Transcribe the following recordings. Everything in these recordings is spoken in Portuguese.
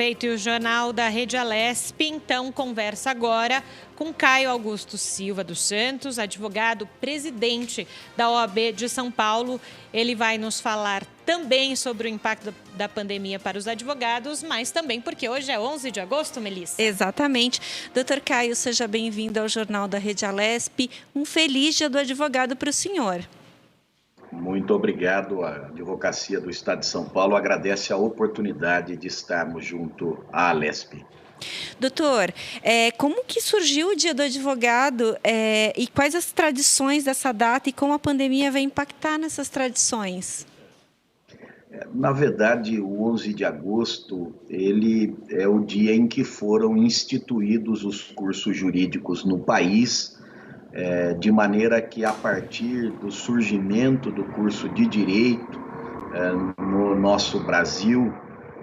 Feito, e o Jornal da Rede Alesp, então, conversa agora com Caio Augusto Silva dos Santos, advogado presidente da OAB de São Paulo. Ele vai nos falar também sobre o impacto da pandemia para os advogados, mas também porque hoje é 11 de agosto, Melissa. Exatamente. Doutor Caio, seja bem-vindo ao Jornal da Rede Alesp. Um feliz Dia do Advogado para o senhor. Muito obrigado. A Advocacia do Estado de São Paulo agradece a oportunidade de estarmos junto à Alesp. Doutor, como que surgiu o Dia do Advogado e quais as tradições dessa data e como a pandemia vai impactar nessas tradições? Na verdade, o 11 de agosto, ele é o dia em que foram instituídos os cursos jurídicos no país, de maneira que, a partir do surgimento do curso de Direito no nosso Brasil,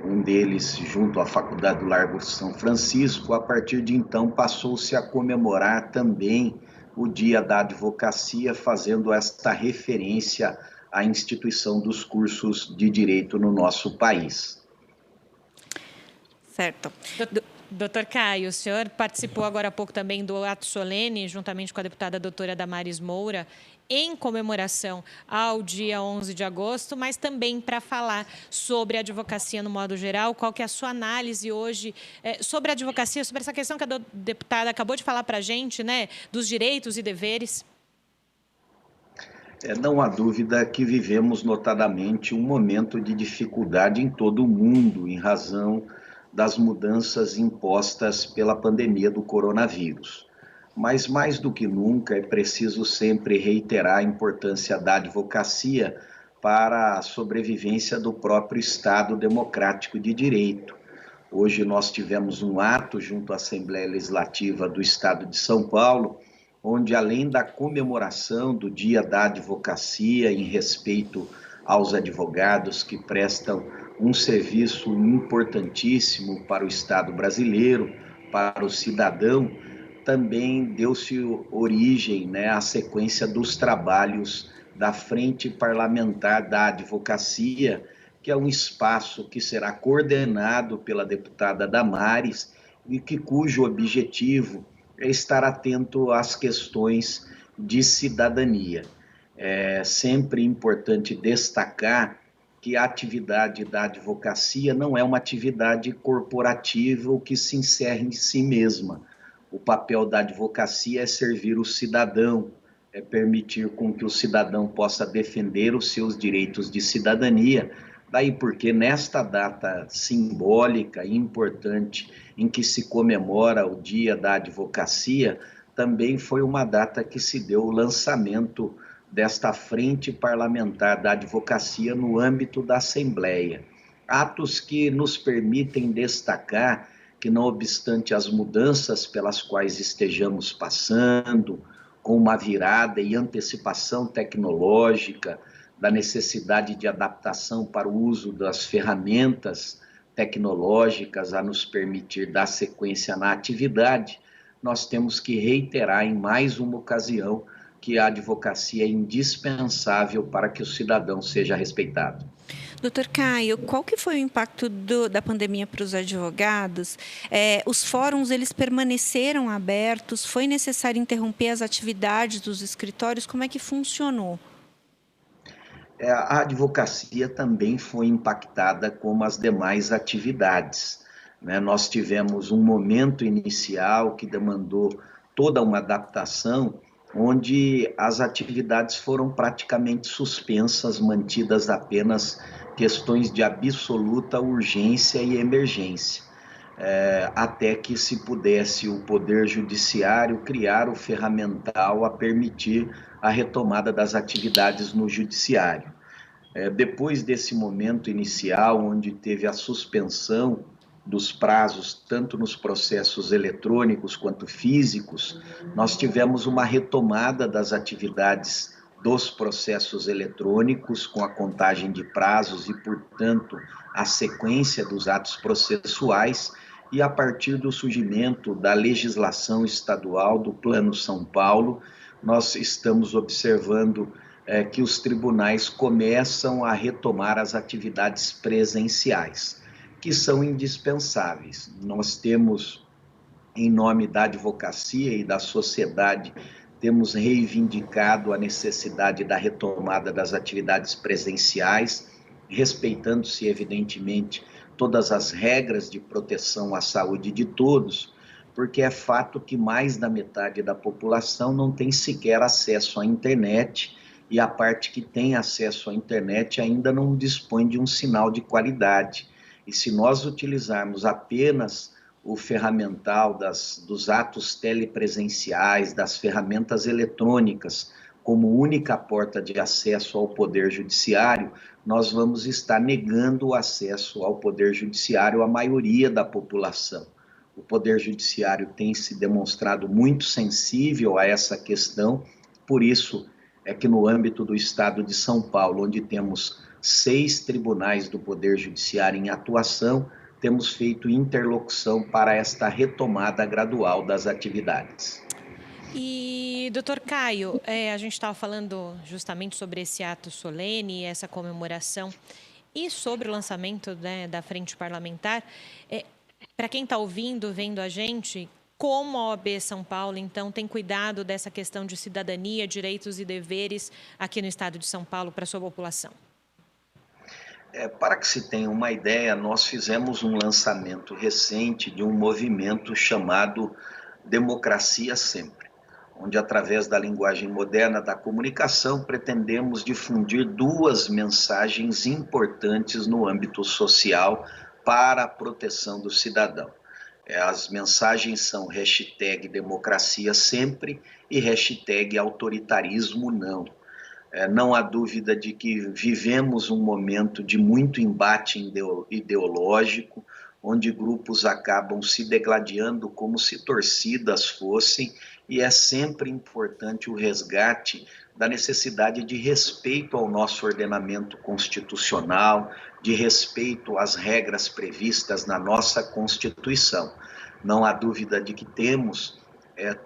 um deles junto à Faculdade do Largo de São Francisco, a partir de então passou-se a comemorar também o Dia da Advocacia, fazendo esta referência à instituição dos cursos de Direito no nosso país. Certo. Doutor Caio, o senhor participou agora há pouco também do ato solene, juntamente com a deputada doutora Damares Moura, em comemoração ao dia 11 de agosto, mas também para falar sobre a advocacia no modo geral. Qual que é a sua análise hoje sobre a advocacia, sobre essa questão que a deputada acabou de falar para a gente, né, dos direitos e deveres? Não há dúvida que vivemos notadamente um momento de dificuldade em todo o mundo, em razão das mudanças impostas pela pandemia do coronavírus. Mas, mais do que nunca, é preciso sempre reiterar a importância da advocacia para a sobrevivência do próprio Estado democrático de direito. Hoje nós tivemos um ato junto à Assembleia Legislativa do Estado de São Paulo, onde, além da comemoração do Dia da Advocacia em respeito aos advogados que prestam um serviço importantíssimo para o Estado brasileiro, para o cidadão, também deu-se origem, à sequência dos trabalhos da Frente Parlamentar da Advocacia, que é um espaço que será coordenado pela deputada Damares e cujo objetivo é estar atento às questões de cidadania. É sempre importante destacar que a atividade da advocacia não é uma atividade corporativa ou que se encerra em si mesma. O papel da advocacia é servir o cidadão, é permitir com que o cidadão possa defender os seus direitos de cidadania. Daí porque nesta data simbólica e importante em que se comemora o Dia da Advocacia, também foi uma data que se deu o lançamento desta Frente Parlamentar da Advocacia no âmbito da Assembleia. Atos que nos permitem destacar que, não obstante as mudanças pelas quais estejamos passando, com uma virada e antecipação tecnológica, da necessidade de adaptação para o uso das ferramentas tecnológicas a nos permitir dar sequência na atividade, nós temos que reiterar em mais uma ocasião que a advocacia é indispensável para que o cidadão seja respeitado. Doutor Caio, qual que foi o impacto da pandemia para os advogados? Os fóruns, eles permaneceram abertos? Foi necessário interromper as atividades dos escritórios? Como é que funcionou? A advocacia também foi impactada como as demais atividades, Nós tivemos um momento inicial que demandou toda uma adaptação, onde as atividades foram praticamente suspensas, mantidas apenas questões de absoluta urgência e emergência, até que se pudesse o Poder Judiciário criar o ferramental a permitir a retomada das atividades no Judiciário. Depois desse momento inicial, onde teve a suspensão dos prazos, tanto nos processos eletrônicos quanto físicos, nós tivemos uma retomada das atividades dos processos eletrônicos, com a contagem de prazos e, portanto, a sequência dos atos processuais, e a partir do surgimento da legislação estadual do Plano São Paulo, nós estamos observando que os tribunais começam a retomar as atividades presenciais, que são indispensáveis. Nós temos, em nome da advocacia e da sociedade, temos reivindicado a necessidade da retomada das atividades presenciais, respeitando-se, evidentemente, todas as regras de proteção à saúde de todos, porque é fato que mais da metade da população não tem sequer acesso à internet, e a parte que tem acesso à internet ainda não dispõe de um sinal de qualidade. E se nós utilizarmos apenas o ferramental dos atos telepresenciais, das ferramentas eletrônicas, como única porta de acesso ao Poder Judiciário, nós vamos estar negando o acesso ao Poder Judiciário à maioria da população. O Poder Judiciário tem se demonstrado muito sensível a essa questão, por isso é que no âmbito do Estado de São Paulo, onde temos 6 tribunais do Poder Judiciário em atuação, temos feito interlocução para esta retomada gradual das atividades. E, doutor Caio, a gente estava falando justamente sobre esse ato solene, essa comemoração, e sobre o lançamento, né, da Frente Parlamentar. Para quem está ouvindo, vendo a gente, como a OAB São Paulo, então, tem cuidado dessa questão de cidadania, direitos e deveres aqui no estado de São Paulo para a sua população? Para que se tenha uma ideia, nós fizemos um lançamento recente de um movimento chamado Democracia Sempre, onde, através da linguagem moderna da comunicação, pretendemos difundir 2 mensagens importantes no âmbito social para a proteção do cidadão. As mensagens são #Democracia Sempre e #Autoritarismo Não. Não há dúvida de que vivemos um momento de muito embate ideológico, onde grupos acabam se degladiando como se torcidas fossem, e é sempre importante o resgate da necessidade de respeito ao nosso ordenamento constitucional, de respeito às regras previstas na nossa Constituição. Não há dúvida de que temos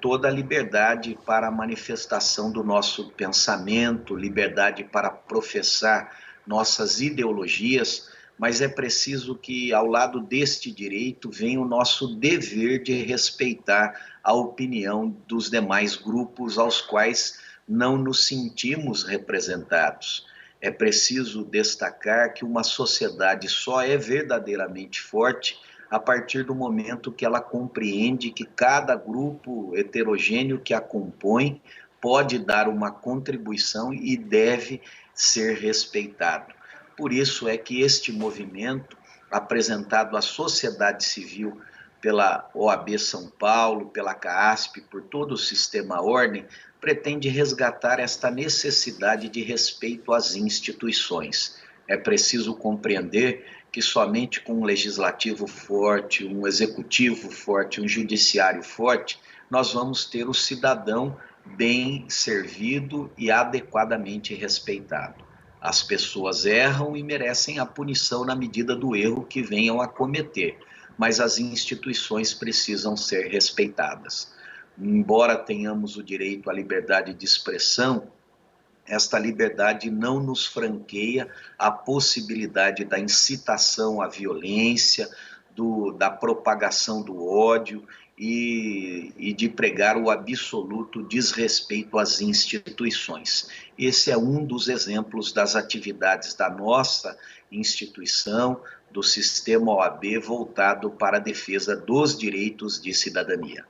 toda a liberdade para a manifestação do nosso pensamento, liberdade para professar nossas ideologias, mas é preciso que, ao lado deste direito, venha o nosso dever de respeitar a opinião dos demais grupos aos quais não nos sentimos representados. É preciso destacar que uma sociedade só é verdadeiramente forte a partir do momento que ela compreende que cada grupo heterogêneo que a compõe pode dar uma contribuição e deve ser respeitado. Por isso é que este movimento, apresentado à sociedade civil pela OAB São Paulo, pela CAASP, por todo o Sistema Ordem, pretende resgatar esta necessidade de respeito às instituições. É preciso compreender que somente com um legislativo forte, um executivo forte, um judiciário forte, nós vamos ter o cidadão bem servido e adequadamente respeitado. As pessoas erram e merecem a punição na medida do erro que venham a cometer, mas as instituições precisam ser respeitadas. Embora tenhamos o direito à liberdade de expressão, esta liberdade não nos franqueia a possibilidade da incitação à violência, da propagação do ódio e de pregar o absoluto desrespeito às instituições. Esse é um dos exemplos das atividades da nossa instituição, do Sistema OAB, voltado para a defesa dos direitos de cidadania.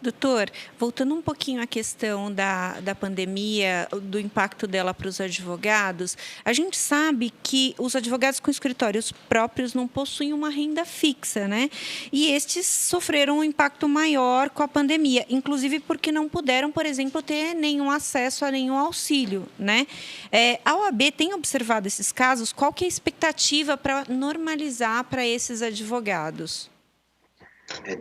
Doutor, voltando um pouquinho à questão da pandemia, do impacto dela para os advogados, a gente sabe que os advogados com escritórios próprios não possuem uma renda fixa, né? E estes sofreram um impacto maior com a pandemia, inclusive porque não puderam, por exemplo, ter nenhum acesso a nenhum auxílio, né? A OAB tem observado esses casos? Qual que é a expectativa para normalizar para esses advogados?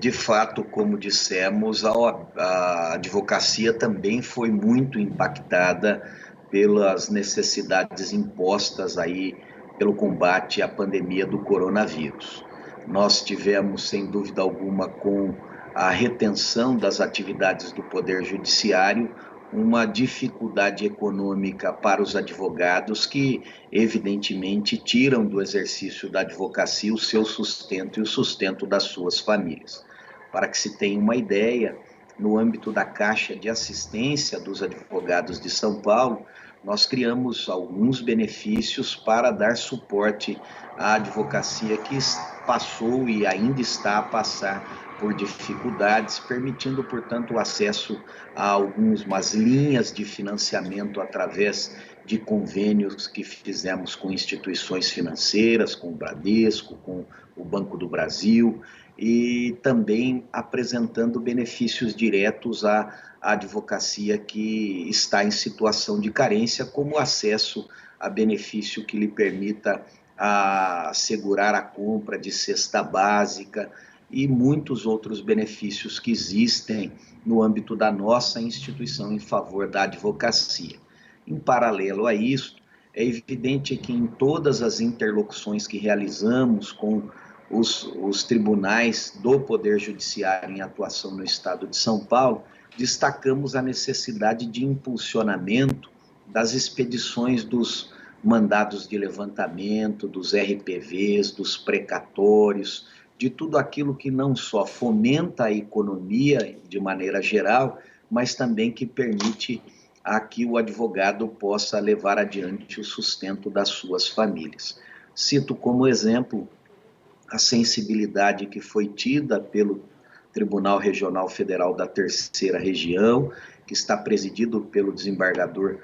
De fato, como dissemos, a advocacia também foi muito impactada pelas necessidades impostas aí pelo combate à pandemia do coronavírus. Nós tivemos, sem dúvida alguma, com a retenção das atividades do Poder Judiciário, uma dificuldade econômica para os advogados que, evidentemente, tiram do exercício da advocacia o seu sustento e o sustento das suas famílias. Para que se tenha uma ideia, no âmbito da Caixa de Assistência dos Advogados de São Paulo, nós criamos alguns benefícios para dar suporte à advocacia que passou e ainda está a passar por dificuldades, permitindo, portanto, o acesso a algumas linhas de financiamento através de convênios que fizemos com instituições financeiras, com o Bradesco, com o Banco do Brasil, e também apresentando benefícios diretos à advocacia que está em situação de carência, como acesso a benefício que lhe permita assegurar a compra de cesta básica e muitos outros benefícios que existem no âmbito da nossa instituição em favor da advocacia. Em paralelo a isso, é evidente que em todas as interlocuções que realizamos com os tribunais do Poder Judiciário em atuação no Estado de São Paulo, destacamos a necessidade de impulsionamento das expedições dos mandados de levantamento, dos RPVs, dos precatórios, de tudo aquilo que não só fomenta a economia de maneira geral, mas também que permite a que o advogado possa levar adiante o sustento das suas famílias. Cito como exemplo a sensibilidade que foi tida pelo Tribunal Regional Federal da Terceira Região, que está presidido pelo desembargador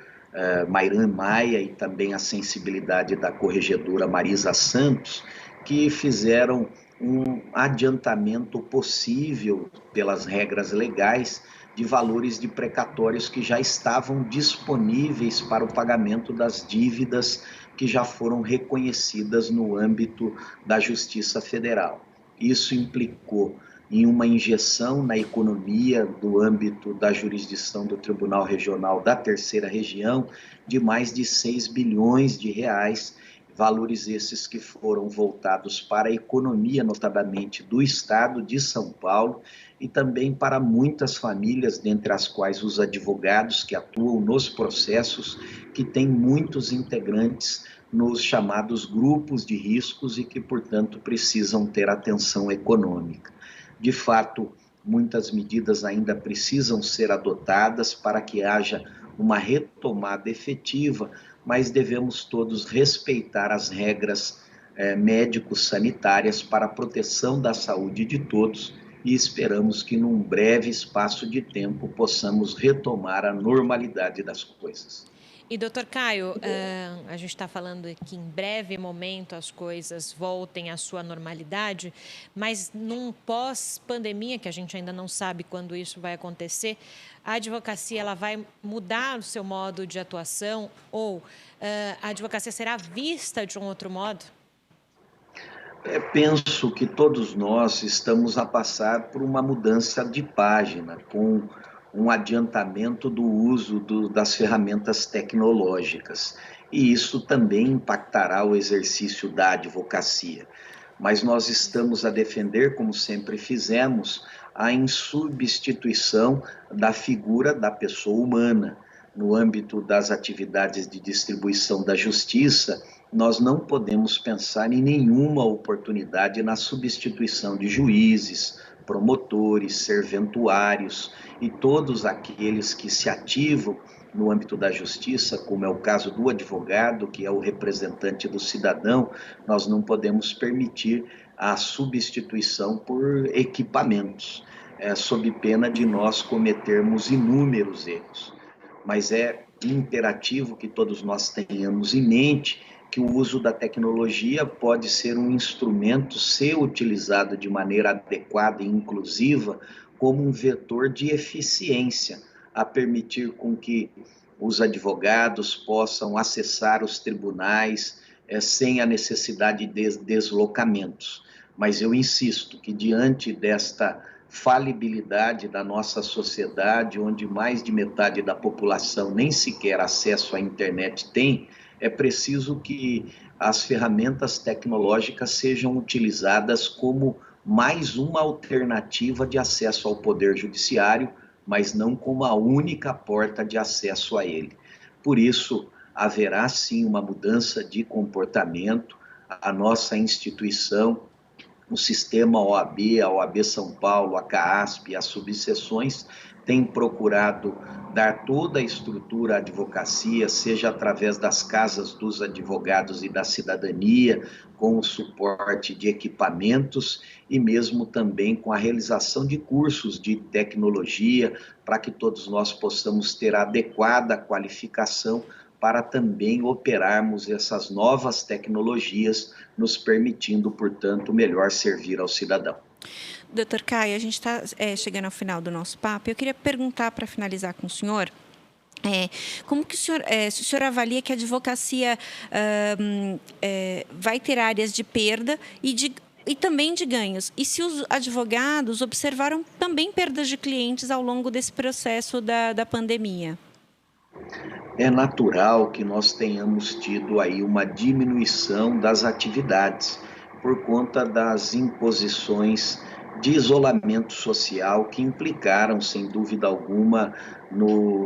Mairan Maia, e também a sensibilidade da corregedora Marisa Santos, que fizeram um adiantamento possível pelas regras legais de valores de precatórios que já estavam disponíveis para o pagamento das dívidas que já foram reconhecidas no âmbito da Justiça Federal. Isso implicou em uma injeção na economia do âmbito da jurisdição do Tribunal Regional da Terceira Região de mais de 6 bilhões de reais, valores esses que foram voltados para a economia, notadamente do Estado de São Paulo, e também para muitas famílias, dentre as quais os advogados que atuam nos processos, que têm muitos integrantes nos chamados grupos de riscos e que, portanto, precisam ter atenção econômica. De fato, muitas medidas ainda precisam ser adotadas para que haja uma retomada efetiva, mas devemos todos respeitar as regras médico-sanitárias para a proteção da saúde de todos e esperamos que num breve espaço de tempo possamos retomar a normalidade das coisas. E, doutor Caio, a gente está falando que em breve momento as coisas voltem à sua normalidade, mas num pós-pandemia, que a gente ainda não sabe quando isso vai acontecer, a advocacia ela vai mudar o seu modo de atuação ou a advocacia será vista de um outro modo? Penso que todos nós estamos a passar por uma mudança de página, com um adiantamento do uso das ferramentas tecnológicas. E isso também impactará o exercício da advocacia. Mas nós estamos a defender, como sempre fizemos, a insubstituição da figura da pessoa humana. No âmbito das atividades de distribuição da justiça, nós não podemos pensar em nenhuma oportunidade na substituição de juízes, promotores, serventuários e todos aqueles que se ativam no âmbito da justiça, como é o caso do advogado, que é o representante do cidadão, nós não podemos permitir a substituição por equipamentos, sob pena de nós cometermos inúmeros erros. Mas é imperativo que todos nós tenhamos em mente que o uso da tecnologia pode ser um instrumento, ser utilizado de maneira adequada e inclusiva como um vetor de eficiência, a permitir com que os advogados possam acessar os tribunais sem a necessidade de deslocamentos. Mas eu insisto que diante desta falibilidade da nossa sociedade, onde mais de metade da população nem sequer acesso à internet tem, é preciso que as ferramentas tecnológicas sejam utilizadas como mais uma alternativa de acesso ao Poder Judiciário, mas não como a única porta de acesso a ele. Por isso, haverá sim uma mudança de comportamento. A nossa instituição, o sistema OAB, a OAB São Paulo, a CAASP, as subseções, têm procurado dar toda a estrutura à advocacia, seja através das casas dos advogados e da cidadania, com o suporte de equipamentos e mesmo também com a realização de cursos de tecnologia, para que todos nós possamos ter a adequada qualificação para também operarmos essas novas tecnologias, nos permitindo, portanto, melhor servir ao cidadão. Doutor Caio, a gente está chegando ao final do nosso papo. Eu queria perguntar, para finalizar com o senhor, como que se o senhor avalia que a advocacia vai ter áreas de perda e também de ganhos? E se os advogados observaram também perdas de clientes ao longo desse processo da pandemia? É natural que nós tenhamos tido aí uma diminuição das atividades por conta das imposições de isolamento social que implicaram, sem dúvida alguma,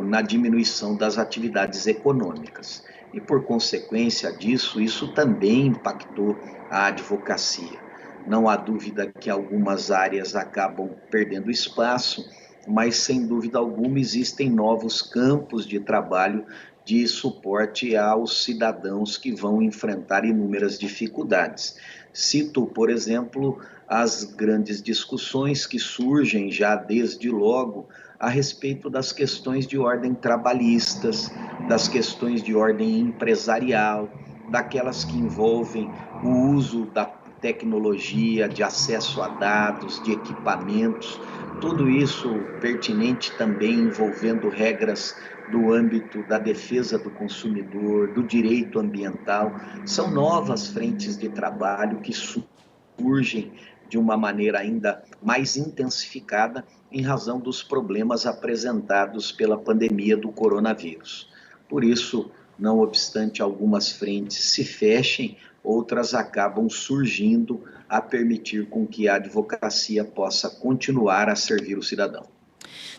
na diminuição das atividades econômicas. E, por consequência disso, isso também impactou a advocacia. Não há dúvida que algumas áreas acabam perdendo espaço, mas, sem dúvida alguma, existem novos campos de trabalho de suporte aos cidadãos que vão enfrentar inúmeras dificuldades. Cito, por exemplo, as grandes discussões que surgem já desde logo a respeito das questões de ordem trabalhistas, das questões de ordem empresarial, daquelas que envolvem o uso da tecnologia, de acesso a dados, de equipamentos, tudo isso pertinente também envolvendo regras do âmbito da defesa do consumidor, do direito ambiental. São novas frentes de trabalho que surgem de uma maneira ainda mais intensificada em razão dos problemas apresentados pela pandemia do coronavírus. Por isso, não obstante algumas frentes se fechem, outras acabam surgindo a permitir com que a advocacia possa continuar a servir o cidadão.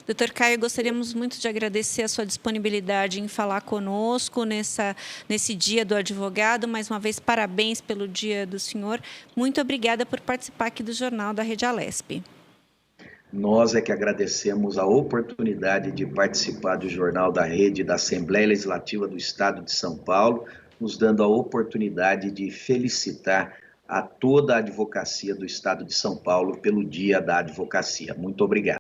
Doutor Caio, gostaríamos muito de agradecer a sua disponibilidade em falar conosco nesse Dia do Advogado. Mais uma vez, parabéns pelo Dia do Senhor. Muito obrigada por participar aqui do Jornal da Rede Alesp. Nós é que agradecemos a oportunidade de participar do Jornal da Rede da Assembleia Legislativa do Estado de São Paulo, nos dando a oportunidade de felicitar a toda a advocacia do Estado de São Paulo pelo Dia da Advocacia. Muito obrigado.